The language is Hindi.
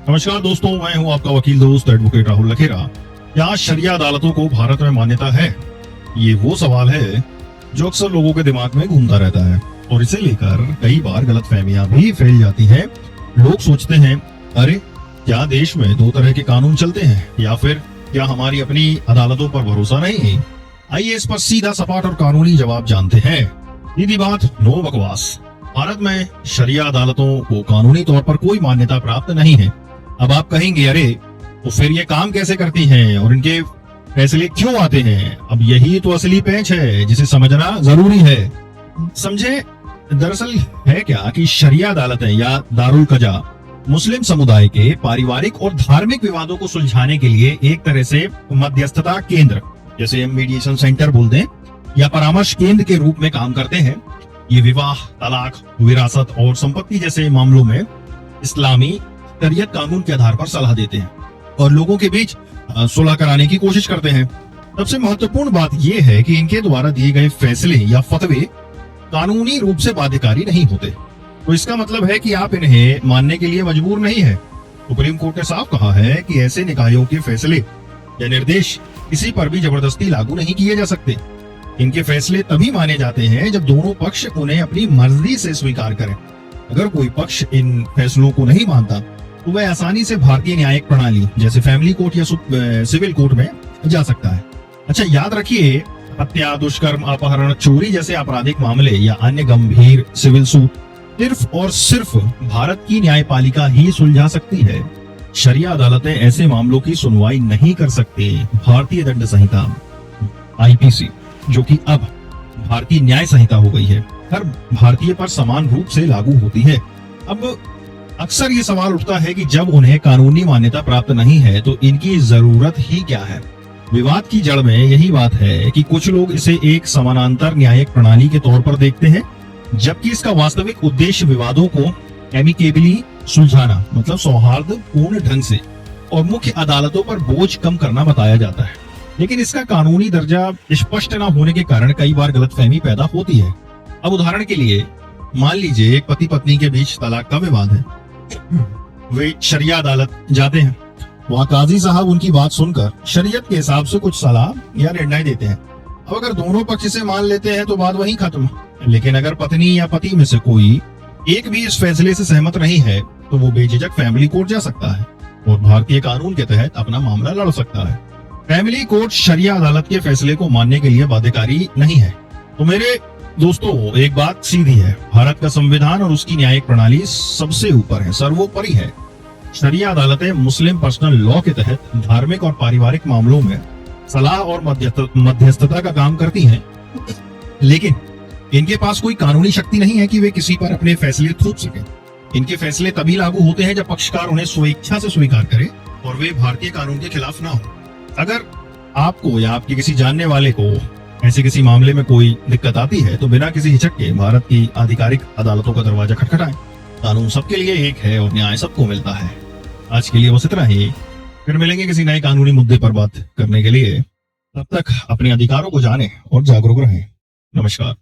नमस्कार दोस्तों, मैं हूं आपका वकील दोस्त एडवोकेट राहुल लखेरा। क्या शरिया अदालतों को भारत में मान्यता है? ये वो सवाल है जो अक्सर लोगों के दिमाग में घूमता रहता है और इसे लेकर कई बार गलतफहमियां भी फैल जाती हैं। लोग सोचते हैं, अरे क्या देश में दो तरह के कानून चलते हैं, या फिर क्या हमारी अपनी अदालतों पर भरोसा नहीं है? आइए इस पर सीधा सपाट और कानूनी जवाब जानते हैं। सीधी बात, नो बकवास। भारत में शरिया अदालतों को कानूनी तौर पर कोई मान्यता प्राप्त नहीं है। अब आप कहेंगे, अरे तो फिर ये काम कैसे करती हैं और इनके फैसले क्यों आते हैं? अब यही तो असली पेंच है जिसे समझना जरूरी है। समझे, दरअसल है क्या कि शरिया अदालतें या दारुल कजा मुस्लिम समुदाय के पारिवारिक और धार्मिक विवादों को सुलझाने के लिए एक तरह से मध्यस्थता केंद्र, जैसे मीडिएशन सेंटर बोल दें, या परामर्श केंद्र के रूप में काम करते हैं। ये विवाह, तलाक, विरासत और संपत्ति जैसे मामलों में इस्लामी शरीयत कानून के आधार पर सलाह देते हैं और लोगों के बीच सुलह कराने की कोशिश करते हैं। सबसे महत्वपूर्ण बात यह है कि इनके द्वारा दिए गए फैसले या फतवे कानूनी रूप से बाध्यकारी नहीं होते। तो इसका मतलब है कि आप इन्हें मानने के लिए मजबूर नहीं है। सुप्रीम कोर्ट ने साफ कहा है कि ऐसे निकायों के फैसले या निर्देश किसी पर भी जबरदस्ती लागू नहीं किए जा सकते। इनके फैसले तभी माने जाते हैं जब दोनों पक्ष उन्हें अपनी मर्जी से स्वीकार करें। अगर कोई पक्ष इन फैसलों को नहीं मानता तो वह आसानी से भारतीय न्यायिक प्रणाली जैसे फैमिली कोर्ट या सिविल कोर्ट में जा सकता है। अच्छा, याद रखिए, हत्या, दुष्कर्म, अपहरण, चोरी जैसे आपराधिक मामले या अन्य गंभीर सिविल सूट सिर्फ और सिर्फ भारत की न्यायपालिका ही सुलझा सकती है। शरिया अदालतें ऐसे मामलों की सुनवाई नहीं कर सकती। भारतीय दंड संहिता आईपीसी, जो कि अब भारतीय न्याय संहिता हो गई है, हर भारतीय पर समान रूप से लागू होती है। अब अक्सर ये सवाल उठता है कि जब उन्हें कानूनी मान्यता प्राप्त नहीं है तो इनकी जरूरत ही क्या है? विवाद की जड़ में यही बात है कि कुछ लोग इसे एक समानांतर न्यायिक प्रणाली के तौर पर देखते हैं, जबकि इसका वास्तविक उद्देश्य विवादों को एमिकेबली सुलझाना, मतलब सौहार्दपूर्ण ढंग से, और मुख्य अदालतों पर बोझ कम करना बताया जाता है। लेकिन इसका कानूनी दर्जा स्पष्ट न होने के कारण कई बार गलतफहमी पैदा होती है। अब उदाहरण के लिए मान लीजिए एक पति पत्नी के बीच तलाक का विवाद है। वे शरिया अदालत जाते हैं। वहाँ काजी साहब उनकी बात सुनकर शरीयत के हिसाब से कुछ सलाह या निर्णय देते हैं। अब अगर दोनों पक्ष इसे मान लेते हैं तो बात वहीं खत्म। लेकिन अगर पत्नी या पति में से कोई एक भी इस फैसले से सहमत नहीं है तो वो बेझिझक फैमिली कोर्ट जा सकता है और भारतीय कानून के तहत अपना मामला लड़ सकता है। फैमिली कोर्ट शरिया अदालत के फैसले को मानने के लिए बाध्यकारी नहीं है। तो मेरे दोस्तों, एक बात सीधी है, भारत का संविधान और उसकी न्यायिक प्रणाली सबसे ऊपर है, सर्वोपरि है। शरिया अदालतें मुस्लिम पर्सनल लॉ के तहत धार्मिक और पारिवारिक मामलों में सलाह और मध्यस्थता का काम करती हैं, लेकिन इनके पास कोई कानूनी शक्ति नहीं है कि वे किसी पर अपने फैसले थोप सकें। इनके फैसले तभी लागू होते हैं जब पक्षकार उन्हें स्वेच्छा से स्वीकार करे और वे भारतीय कानून के खिलाफ ना हो। अगर आपको या आपके किसी जानने वाले को ऐसे किसी मामले में कोई दिक्कत आती है तो बिना किसी हिचक के भारत की आधिकारिक अदालतों का दरवाजा खटखटाएं। कानून सबके लिए एक है और न्याय सबको मिलता है। आज के लिए बस इतना ही। फिर मिलेंगे किसी नए कानूनी मुद्दे पर बात करने के लिए। तब तक अपने अधिकारों को जानें और जागरूक रहें। नमस्कार।